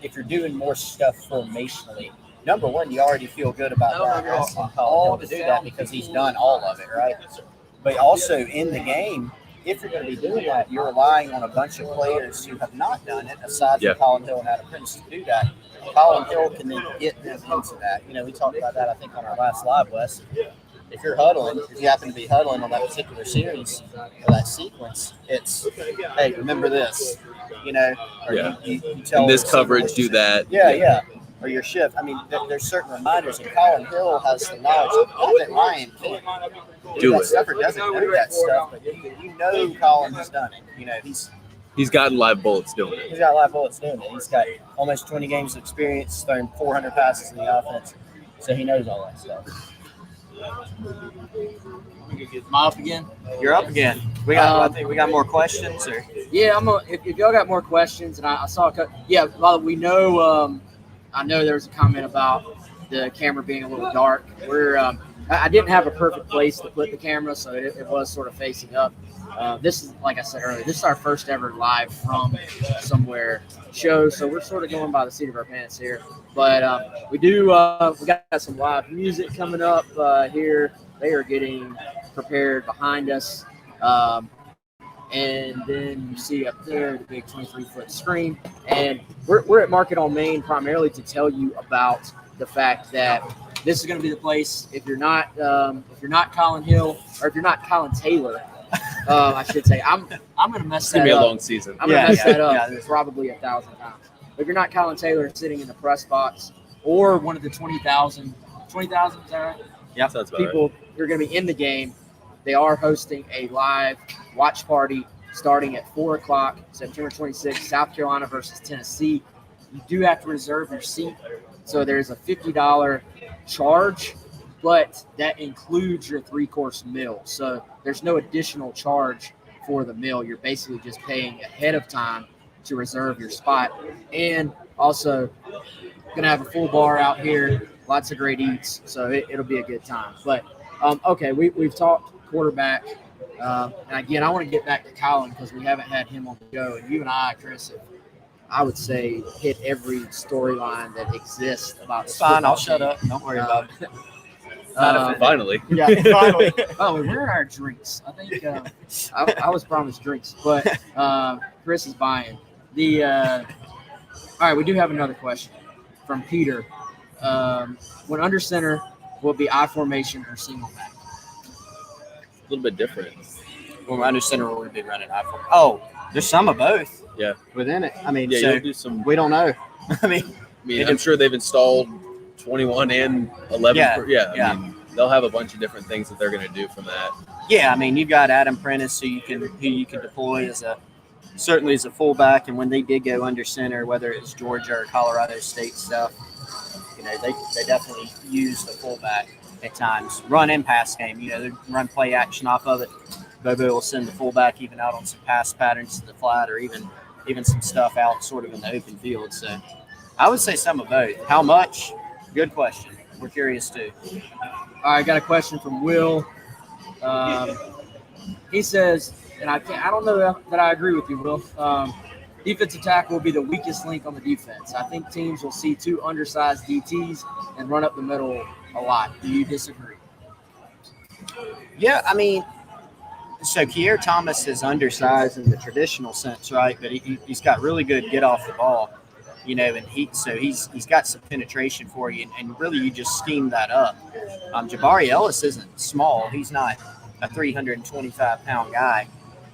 Speaker 1: if you're doing more stuff formationally, number one, you already feel good about that. Asking Colin to do that because he's done all of it, right? But also in the game, if you're going to be doing that, you're relying on a bunch of players who have not done it, aside from Colin Hill and Adam Prince to do that. Colin Hill can then get them into that. We talked about that, I think, on our last live, Wes. If you're huddling, if you happen to be huddling on that particular series or that sequence, it's, hey, remember this, you tell
Speaker 3: in this coverage, do that.
Speaker 1: Yeah. Or your shift. I mean, there's certain reminders, and Colin Hill has the knowledge. Not that Ryan can do that stuff or doesn't know that stuff, but Colin has done it.
Speaker 3: He's gotten live bullets doing it.
Speaker 1: He's got live bullets doing it. He's got almost 20 games of experience, throwing 400 passes in the offense, so he knows all that stuff.
Speaker 2: Am I up again?
Speaker 1: You're up again. We got. I think we got more questions, or
Speaker 2: yeah. If y'all got more questions, and I saw. Well, we know. I know there was a comment about the camera being a little dark. I didn't have a perfect place to put the camera, so it was sort of facing up. This is, like I said earlier, this is our first ever live from somewhere show, so we're sort of going by the seat of our pants here. But we got some live music coming up here. They are getting prepared behind us. And then you see up there the big 23-foot screen. And we're at Market on Main primarily to tell you about the fact that this is going to be the place. If you're not Colin Hill, or if you're not Colin Taylor, I should say, I'm going to mess that up.
Speaker 3: It's going to be a long season.
Speaker 2: I'm going to mess that up probably 1,000 times. But if you're not Colin Taylor sitting in the press box, or one of the 20,000, is that right?
Speaker 3: Yeah, that's about
Speaker 2: people
Speaker 3: right.
Speaker 2: who are going to be in the game. They are hosting a live watch party starting at 4 o'clock, September 26th, South Carolina versus Tennessee. You do have to reserve your seat, so there's a $50 charge, but that includes your 3-course meal. So there's no additional charge for the meal. You're basically just paying ahead of time to reserve your spot. And also going to have a full bar out here, lots of great eats, so it'll be a good time. But, okay, we've talked quarterback. And again, I want to get back to Colin because we haven't had him on the show. And you and I, Chris, have, I would say, hit every storyline that exists about.
Speaker 1: It's fine. I'll shut up. Don't worry about it.
Speaker 3: Finally.
Speaker 1: Yeah, finally.
Speaker 2: Oh, where are our drinks? I think I was promised drinks, but Chris is buying. All right, we do have another question from Peter. When under center, will it be I formation or single back?
Speaker 3: A little bit different.
Speaker 1: Well, under center will be running I form. Oh, there's some of both.
Speaker 3: Yeah.
Speaker 1: Within it. I mean,
Speaker 3: Yeah,
Speaker 1: so
Speaker 3: you'll do some.
Speaker 1: we don't know. I mean,
Speaker 3: I'm sure they've installed 21 and 11.
Speaker 1: Yeah,
Speaker 3: I mean, they'll have a bunch of different things that they're going to do from that.
Speaker 1: yeah, I mean, you've got Adam Prentice, who you can deploy as certainly as a fullback, and when they did go under center, whether it's Georgia or Colorado State stuff, they definitely use the fullback at times, run and pass game. They run play action off of it. Bobo will send the fullback even out on some pass patterns to the flat, or even some stuff out sort of in the open field. So I would say some of both. How much? Good question. We're curious too.
Speaker 2: All right, I got a question from Will. He says, and I don't know that I agree with you, Will. Defensive tackle will be the weakest link on the defense. I think teams will see two undersized DTs and run up the middle a lot. Do you disagree?
Speaker 1: Yeah, I mean, so Keir Thomas is undersized in the traditional sense, right? But he's got really good get off the ball, and he's got some penetration for you, and really you just scheme that up. Jabari Ellis isn't small; he's not a 325-pound guy,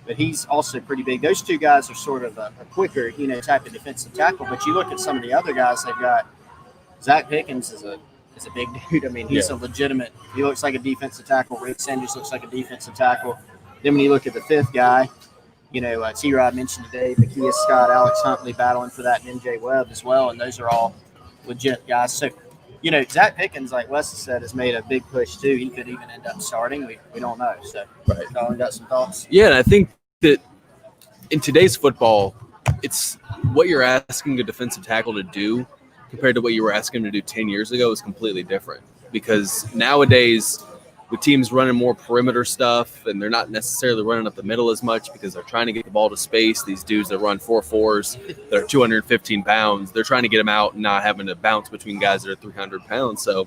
Speaker 1: but he's also pretty big. Those two guys are sort of a quicker, type of defensive tackle. But you look at some of the other guys they've got. Zach Pickens is a big dude. I mean, he's a legitimate. He looks like a defensive tackle. Rick Sanders looks like a defensive tackle. Then when you look at the fifth guy, T-Rod mentioned today, Makia Scott, Alex Huntley battling for that, and MJ Webb as well, and those are all legit guys. So, Zach Pickens, like Wes said, has made a big push too. He could even end up starting. We don't know. So,
Speaker 3: right.
Speaker 1: Colin, got some thoughts?
Speaker 3: Yeah, and I think that in today's football, it's what you're asking a defensive tackle to do compared to what you were asking him to do 10 years ago is completely different. Because nowadays, with teams running more perimeter stuff, and they're not necessarily running up the middle as much because they're trying to get the ball to space. These dudes that run 4.4s, that are 215 pounds, they're trying to get them out and not having to bounce between guys that are 300 pounds. So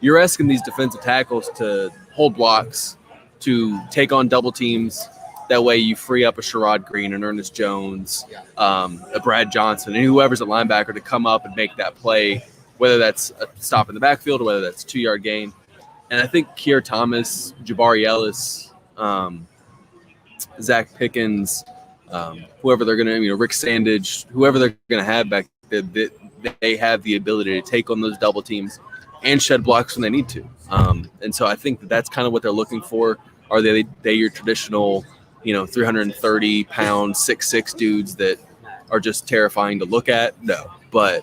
Speaker 3: you're asking these defensive tackles to hold blocks, to take on double teams. That way you free up a Sherrod Green, an Ernest Jones, a Brad Johnson, and whoever's at linebacker to come up and make that play, whether that's a stop in the backfield or whether that's a 2-yard gain. And I think Keir Thomas, Jabari Ellis, Zach Pickens, whoever they're going to, Rick Sandage, whoever they're going to have back there, they have the ability to take on those double teams and shed blocks when they need to. And so I think that's kind of what they're looking for. Are they your traditional, 330-pound, 6'6" dudes that are just terrifying to look at? No. But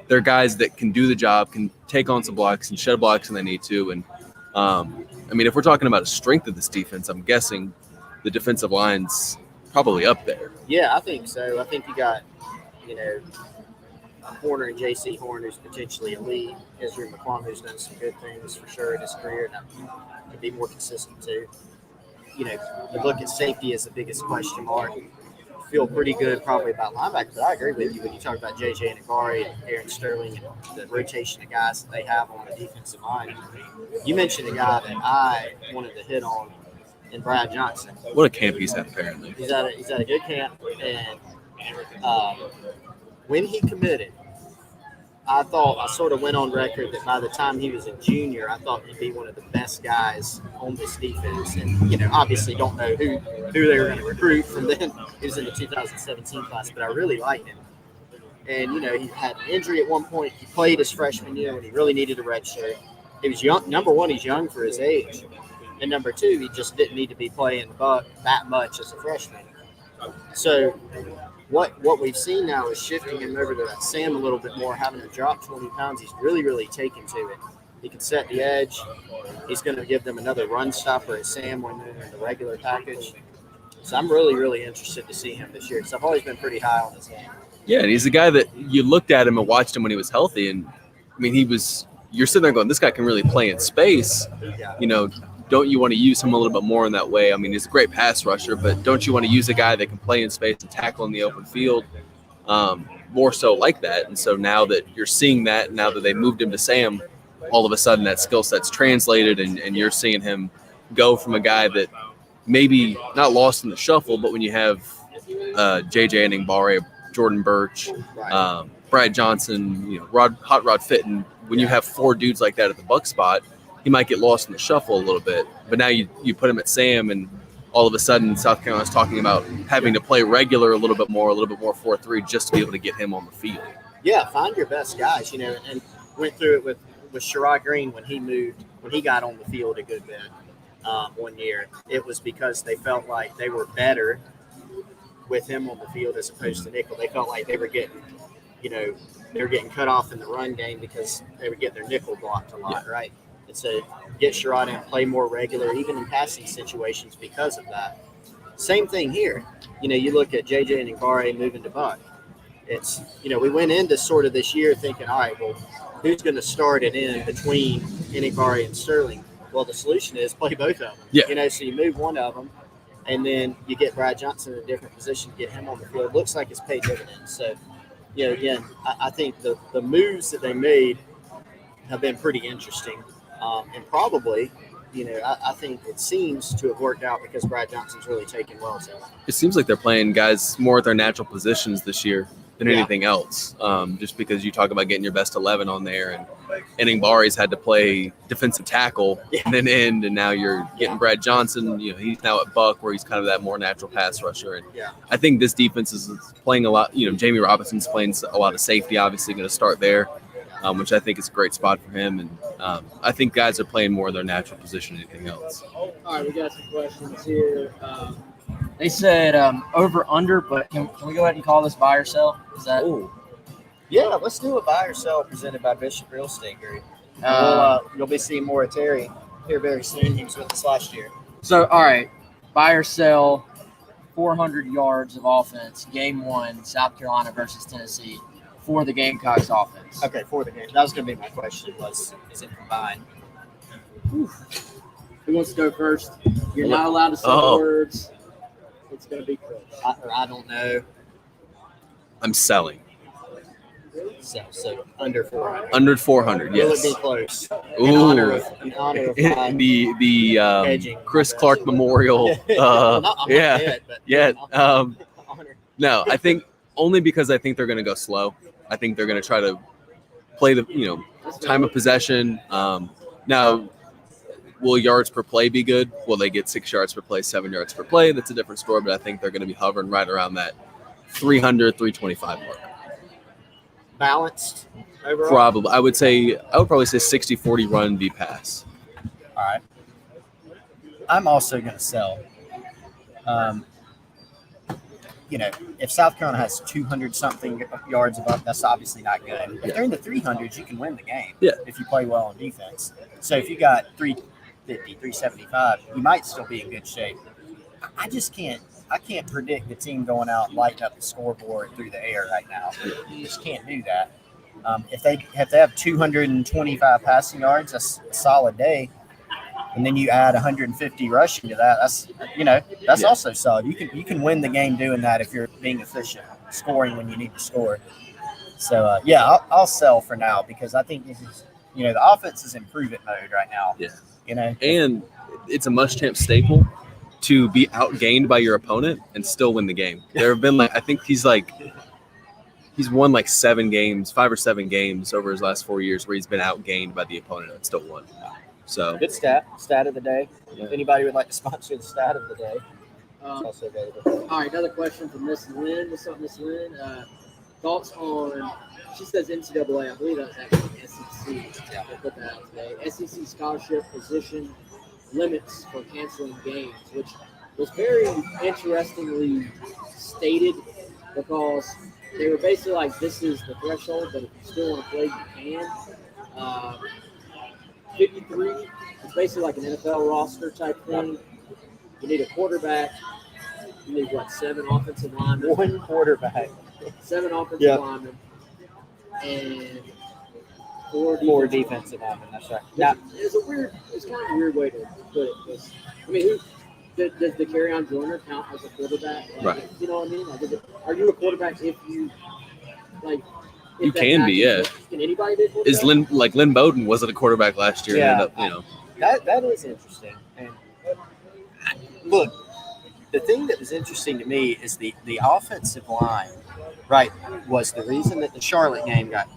Speaker 3: they're guys that can do the job, can take on some blocks and shed blocks when they need to. And if we're talking about a strength of this defense, I'm guessing the defensive line's probably up there.
Speaker 1: Yeah, I think so. I think you got, Horner and J.C. Horn, who's potentially elite. Ezra McClung, who's done some good things for sure in his career, and could be more consistent too. You look at safety as the biggest question mark. Feel pretty good probably about linebackers, but I agree with you when you talk about J.J. Nagari and Aaron Sterling and the rotation of guys that they have on the defensive line. You mentioned a guy that I wanted to hit on in Brad Johnson.
Speaker 3: What a camp he's at, apparently.
Speaker 1: He's at a good camp, and when he committed, I sort of went on record that by the time he was a junior, I thought he'd be one of the best guys on this defense. And, obviously don't know who they were going to recruit from then. He was in the 2017 class, but I really liked him. And, he had an injury at one point. He played his freshman year when he really needed a red shirt. He was young. Number one, he's young for his age. And number two, he just didn't need to be playing that much as a freshman. So what we've seen now is shifting him over to that Sam a little bit more, having him drop 20 pounds. He's really, really taken to it. He can set the edge. He's going to give them another run stopper at Sam when they're in the regular package. So I'm really, really interested to see him this year because I've always been pretty high on his game.
Speaker 3: Yeah, and he's a guy that you looked at him and watched him when he was healthy. And, you're sitting there going, this guy can really play in space.
Speaker 1: Yeah.
Speaker 3: Don't you want to use him a little bit more in that way? He's a great pass rusher, but don't you want to use a guy that can play in space and tackle in the open field more so like that? And so now that you're seeing that, now that they moved him to Sam, all of a sudden that skill set's translated, and you're seeing him go from a guy that maybe not lost in the shuffle, but when you have JJ Eningbare, Jordan Birch, Brad Johnson, Hot Rod Fitton, when you have 4 dudes like that at the buck spot, he might get lost in the shuffle a little bit. But now you put him at Sam, and all of a sudden South Carolina's talking about having to play regular a little bit more 4-3 just to be able to get him on the field.
Speaker 1: Yeah, find your best guys, and went through it with Sherrod Green when he got on the field a good bit one year. It was because they felt like they were better with him on the field as opposed to nickel. They felt like they were getting cut off in the run game because they would get their nickel blocked a lot, right? And so get Sherrod in, play more regular, even in passing situations because of that. Same thing here. You look at JJ Eningbare moving to Buck. It's, we went into sort of this year thinking, all right, well, who's going to start it in between Eningbare and Sterling? Well, the solution is play both of them.
Speaker 3: Yeah.
Speaker 1: So you move one of them, and then you get Brad Johnson in a different position, get him on the field. It looks like it's paid dividends. So, again, I think the moves that they made have been pretty interesting. And probably, I think it seems to have worked out because Brad Johnson's really taken well to it.
Speaker 3: It seems like they're playing guys more at their natural positions this year than anything else. Just because you talk about getting your best 11 on there, and Eningbare's had to play defensive tackle and then end, and now you're getting Brad Johnson. He's now at Buck, where he's kind of that more natural pass rusher. And I think this defense is playing a lot. Jamie Robinson's playing a lot of safety, obviously going to start there, which I think is a great spot for him. And I think guys are playing more of their natural position than anything else.
Speaker 2: All right, we got some questions here. They said over under, but can we go ahead and call this buy or sell? Is that?
Speaker 1: Ooh. Yeah, let's do a buy or sell presented by Bishop Real Estate Group. You'll be seeing more of Terry here very soon. He was with us last year.
Speaker 2: So, all right, buy or sell, 400 yards of offense, game 1, South Carolina versus Tennessee, for the Gamecocks offense.
Speaker 1: Okay, for the game. That was going to be my question, is it combined?
Speaker 2: Who wants to go first? You're not allowed to say words. It's going to be close.
Speaker 1: I don't know.
Speaker 3: I'm selling.
Speaker 1: So under 400.
Speaker 3: Under 400, yes.
Speaker 1: Will it be close?
Speaker 3: Ooh.
Speaker 1: In honor of my
Speaker 3: the
Speaker 1: edging.
Speaker 3: Chris Clark Memorial.
Speaker 1: I'm not dead, but
Speaker 3: No, I think only because I think they're going to go slow. I think they're going to try to play the time of possession. Now, will yards per play be good? Will they get 6 yards per play, 7 yards per play? That's a different story, but I think they're going to be hovering right around that 300, 325 mark.
Speaker 1: Balanced overall?
Speaker 3: Probably. I would probably say 60-40 run v pass.
Speaker 1: All right. I'm also going to sell. If South Carolina has 200-something yards above, that's obviously not good. If they're in the 300s, you can win the game if you play well on defense. So if you got 350, 375, you might still be in good shape. I can't predict the team going out and lighting up the scoreboard through the air right now. You just can't do that. If they have 225 passing yards, that's a solid day. And then you add 150 rushing to that. That's also solid. You can win the game doing that if you're being efficient, scoring when you need to score. So I'll sell for now because I think this is the offense is improvement mode right now.
Speaker 3: Yeah. And it's a Muschamp staple to be outgained by your opponent and still win the game. There have been I think he's won 7 games, 5 or 7 games over his last 4 years where he's been outgained by the opponent and still won. So
Speaker 1: good stat of the day. Yeah. If anybody would like to sponsor the stat of the day, it's also available.
Speaker 2: All right, another question from Miss Lynn. What's up, Miss Lynn? Thoughts on? She says NCAA. I believe that's actually SEC. Yeah, I put that out today. SEC scholarship position limits for canceling games, which was very interestingly stated because they were basically like, this is the threshold, but if you still want to play, you can. 53 is basically like an NFL roster type thing. You need a quarterback. You need, 7 offensive linemen?
Speaker 1: 1 quarterback.
Speaker 2: 7 offensive linemen. And 4
Speaker 1: defensive linemen. That's right.
Speaker 2: Yeah, it's kind of a weird way to put it. I mean, does the Carry-On Joiner count as a quarterback?
Speaker 3: Right.
Speaker 2: You know what I mean? Are you a quarterback if you
Speaker 3: you can be, yeah.
Speaker 2: You
Speaker 1: anybody did.
Speaker 3: Is Lynn Bowden wasn't a quarterback last year.
Speaker 1: Yeah,
Speaker 3: Ended up,
Speaker 1: that is interesting. And look, the thing that was interesting to me is the offensive line, right, was the reason that the Charlotte game got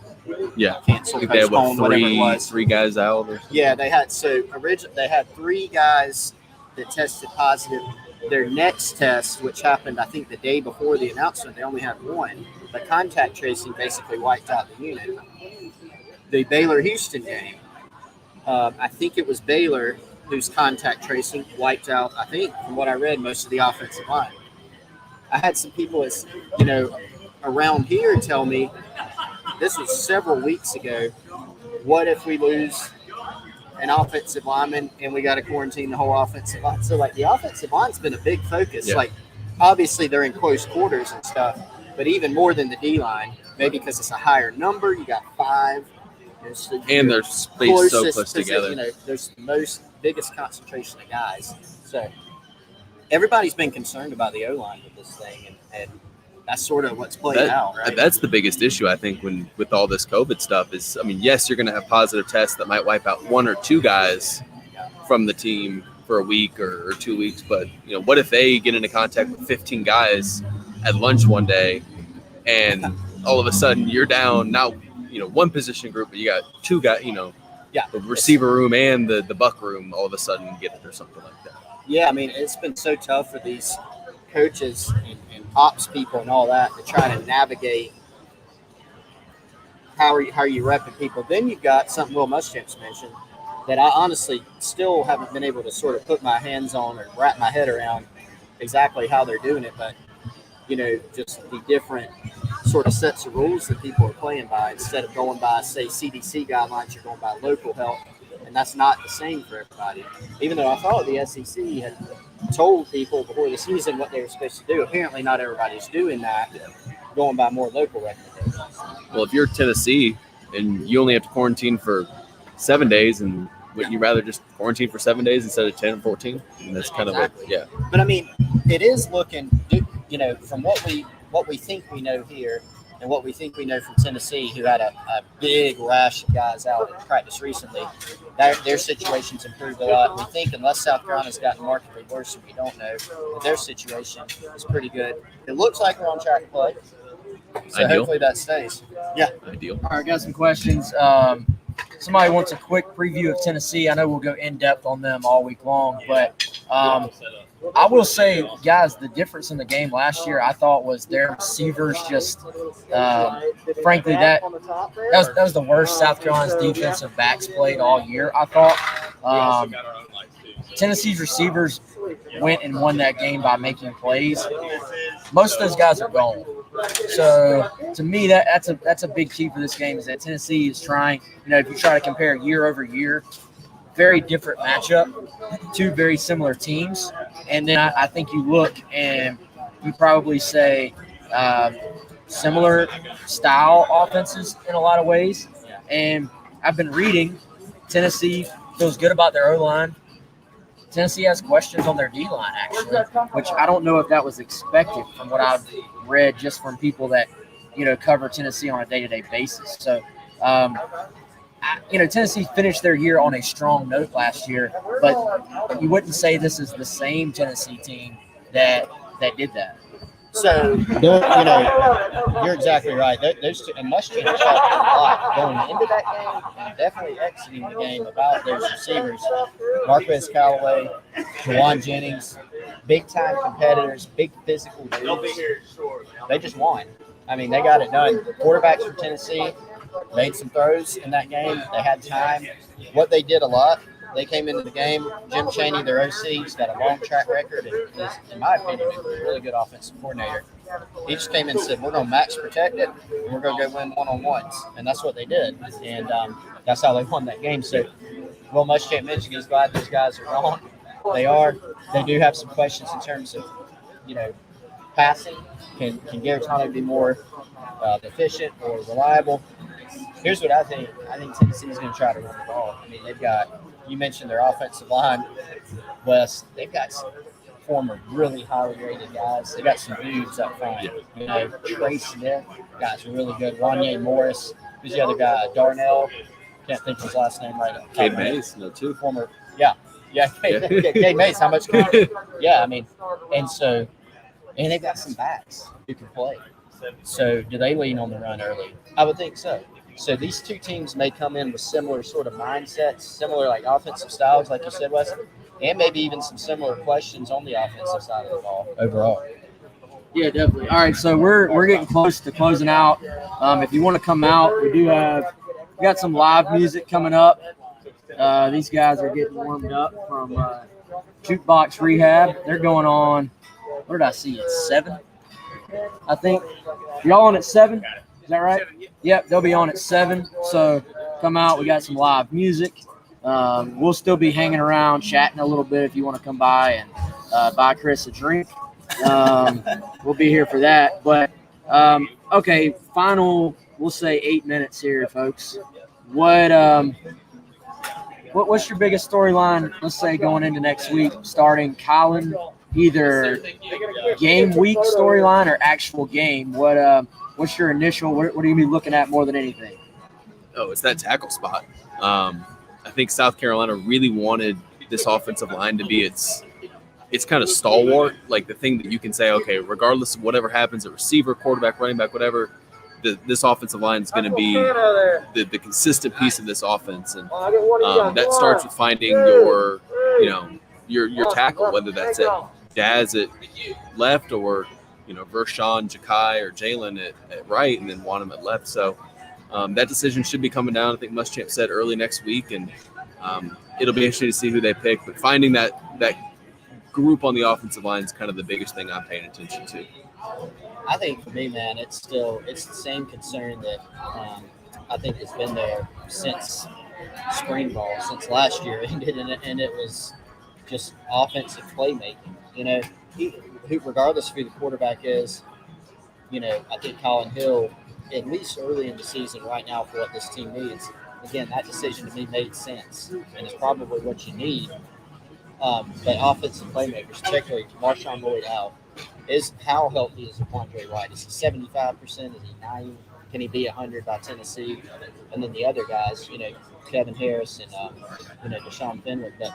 Speaker 1: canceled,
Speaker 3: I think they had
Speaker 1: postponed, whatever it was.
Speaker 3: 3 guys out. Or
Speaker 1: Yeah, they had they had 3 guys that tested positive. Their next test, which happened, I think, the day before the announcement, they only had 1. The contact tracing basically wiped out the unit. The Baylor-Houston game, I think it was Baylor whose contact tracing wiped out, I think, from what I read, most of the offensive line. I had some people, around here tell me, this was several weeks ago, what if we lose an offensive lineman and we got to quarantine the whole offensive line? So, like, the offensive line's been a big focus.
Speaker 3: Yeah.
Speaker 1: Like, obviously they're in close quarters and stuff, but even more than the D-line, maybe because it's a higher number. You got 5.
Speaker 3: And they're spaced so close together.
Speaker 1: There's the biggest concentration of guys. So everybody's been concerned about the O-line with this thing, and that's sort of what's playing out, right?
Speaker 3: That's the biggest issue, I think, with all this COVID stuff is, I mean, yes, you're going to have positive tests that might wipe out 1 or 2 guys from the team for a week or 2 weeks. But, what if they get into contact with 15 guys at lunch one day and all of a sudden you're down now, 1 position group, but you got 2 guys, the receiver room and the buck room all of a sudden get it or something like that.
Speaker 1: Yeah, I mean, it's been so tough for these coaches and ops people and all that to try to navigate how are you repping people. Then you've got something Will Muschamp's mentioned that I honestly still haven't been able to sort of put my hands on or wrap my head around exactly how they're doing it, but just the different sort of sets of rules that people are playing by. Instead of going by, say, CDC guidelines, you're going by local health, and that's not the same for everybody. Even though I thought the SEC had told people before the season what they were supposed to do, apparently not everybody's doing that, going by more local recommendations.
Speaker 3: Well, if you're Tennessee and you only have to quarantine for 7 days, and would you rather just quarantine for 7 days instead of 10 or 14? And that's kind of
Speaker 1: But I mean, it is looking, from what we think we know here and what we think we know from Tennessee, who had a big rash of guys out in practice recently, their situation's improved a lot. We think, unless South Carolina's gotten markedly worse, and we don't know, that their situation is pretty good. It looks like we're on track to play. So
Speaker 3: Ideal.
Speaker 1: Hopefully that stays. Yeah.
Speaker 3: Ideal.
Speaker 2: All right, got some questions. Somebody wants a quick preview of Tennessee. I know we'll go in depth on them all week long, but I will say, guys, the difference in the game last year, I thought, was their receivers just, frankly, that was the worst South Carolina's defensive backs played all year, I thought. Tennessee's receivers went and won that game by making plays. Most of those guys are gone. So, to me, that's a big key for this game is that Tennessee is trying, if you try to compare year over year, very different matchup, 2 very similar teams. And then I think you look and you probably say similar style offenses in a lot of ways. And I've been reading Tennessee feels good about their O-line. Tennessee has questions on their D-line, actually, which I don't know if that was expected from what I've read just from people that, cover Tennessee on a day-to-day basis. So, Tennessee finished their year on a strong note last year, but you wouldn't say this is the same Tennessee team that did that.
Speaker 1: So, you're exactly right. Those two, and Muschamp talked a lot going into that game and definitely exiting the game about those receivers. Marquez Callaway, Juwan Jennings, big-time competitors, big physical dudes. They just won. I mean, they got it done. Quarterbacks for Tennessee made some throws in that game. They had time. What they did a lot, they came into the game. Jim Chaney, their OC, has got a long track record and is, in my opinion, a really good offensive coordinator. He just came in and said, we're going to max protect it, and we're going to go win one-on-ones. And that's what they did. And that's how they won that game. So Will Muschamp mentioned he's glad those guys are gone. They are. They do have some questions in terms of, passing. Can Garetano be more efficient or reliable? Here's what I think. I think Tennessee's going to try to run the ball. I mean, they've got, you mentioned their offensive line, Wes. They've got some former really highly rated guys. They got some dudes up front. Trey Smith, guys, really good. Wanye Morris, who's the other guy? Darnell. Can't think of his last name right now.
Speaker 3: Cade Mays, no, too.
Speaker 1: Former, yeah, Cade Mays. How much? Yeah, I mean, and they've got some backs who can play. So do they lean on the run early? I would think so. So these two teams may come in with similar sort of mindsets, similar like offensive styles, like you said, Wes, and maybe even some similar questions on the offensive side of the ball overall.
Speaker 2: Yeah, definitely. All right, so we're getting close to closing out. If you want to come out, we got some live music coming up. These guys are getting warmed up from Jukebox Rehab. They're going on. What did I see? It's 7, I think. Y'all on at 7? Is that right? Yep, they'll be on at 7. So come out. We got some live music. We'll still be hanging around, chatting a little bit if you want to come by and buy Chris a drink. We'll be here for that. But, okay, final, we'll say 8 minutes here, folks. What's your biggest storyline, let's say, going into next week, starting Colin, either game week storyline or actual game? What's your initial, what are you be looking at more than anything?
Speaker 3: Oh, it's that tackle spot. I think South Carolina really wanted this offensive line to be its kind of stalwart, like the thing that you can say, okay, regardless of whatever happens at receiver, quarterback, running back, whatever, this offensive line is going to be the consistent piece of this offense, and that starts with finding your tackle, whether that's at Daz at left or Vershawn, Ja'Kai, or Jalen at right, and then want him at left. So that decision should be coming down. I think Muschamp said early next week, and it'll be interesting to see who they pick. But finding that group on the offensive line is kind of the biggest thing I'm paying attention to.
Speaker 1: I think for me, man, it's the same concern that I think has been there since spring ball, since last year ended, and it was just offensive playmaking. Regardless of who the quarterback is, I think Colin Hill, at least early in the season right now for what this team needs, again, that decision to me made sense, and it's probably what you need. But offensive playmakers, particularly Marshawn Lloyd out, how healthy is Quandre White? Is he 75%? Is he 90? Can he be 100 by Tennessee? And then the other guys, Kevin Harris and Deshaun Fenwick, but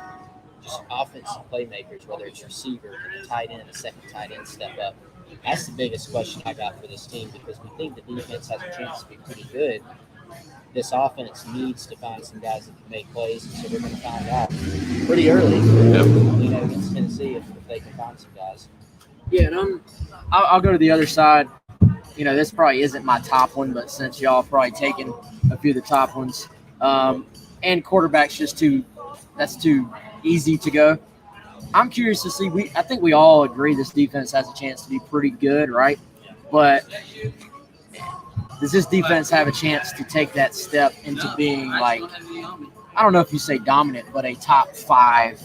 Speaker 1: just offensive playmakers, whether it's receiver, and a tight end, a second tight end step up. That's the biggest question I got for this team, because we think the defense has a chance to be pretty good. This offense needs to find some guys that can make plays, and so we're going to find out pretty early, against Tennessee if they can find some guys.
Speaker 2: Yeah, and I'll go to the other side. This probably isn't my top one, but since y'all have probably taken a few of the top ones, and quarterback's just too easy to go. I'm curious to see. I think we all agree this defense has a chance to be pretty good, right? But does this defense have a chance to take that step into being like, I don't know if you say dominant, but a top 5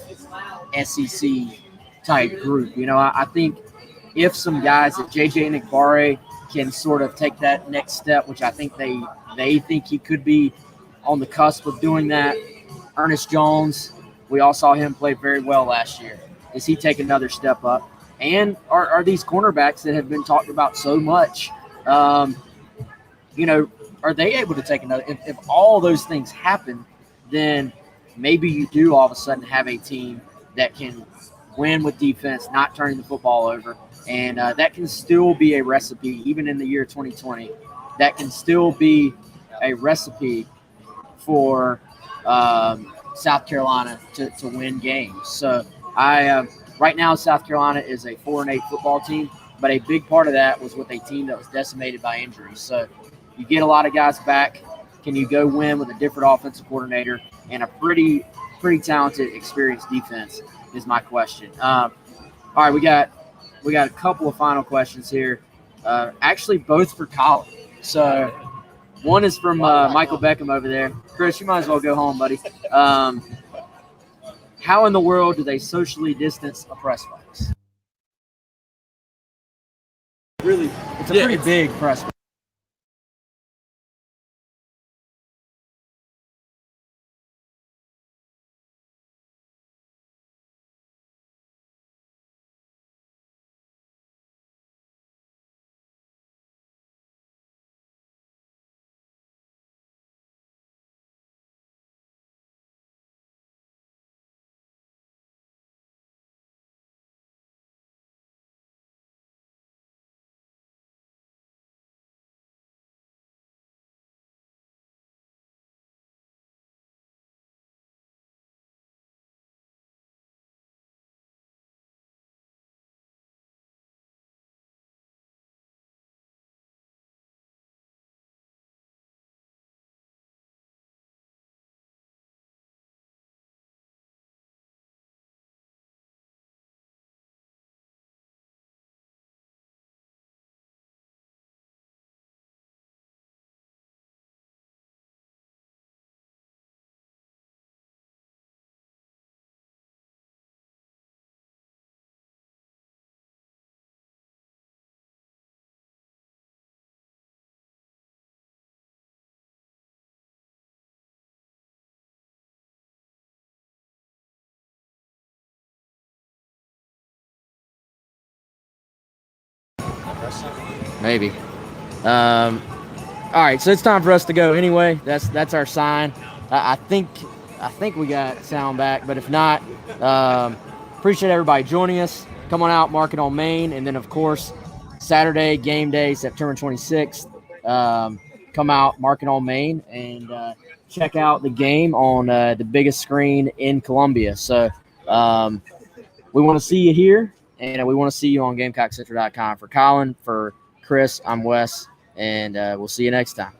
Speaker 2: SEC type group? I think if some guys that JJ Nigbare can sort of take that next step, which I think they think he could be on the cusp of doing that. Ernest Jones, we all saw him play very well last year. Does he take another step up? And are these cornerbacks that have been talked about so much, are they able to take another? If all those things happen, then maybe you do all of a sudden have a team that can win with defense, not turning the football over. And that can still be a recipe, even in the year 2020. That can still be a recipe for South Carolina to win games. So right now South Carolina is a 4-8 football team, but a big part of that was with a team that was decimated by injuries. So you get a lot of guys back. Can you go win with a different offensive coordinator and a pretty talented, experienced defense is my question. All right, we got a couple of final questions here. Actually, both for Colin. So one is from Michael Beckham over there. Chris, you might as well go home, buddy. How in the world do they socially distance a press box? Really, it's a pretty big press box. Maybe. All right, so it's time for us to go. Anyway, that's our sign. I think we got sound back, but if not, appreciate everybody joining us. Come on out, Market on Main, and then of course Saturday game day, September 26th. Come out, Market on Main, and check out the game on the biggest screen in Columbia. So we want to see you here, and we want to see you on GamecockCentral.com. For Colin, for Chris, I'm Wes, and we'll see you next time.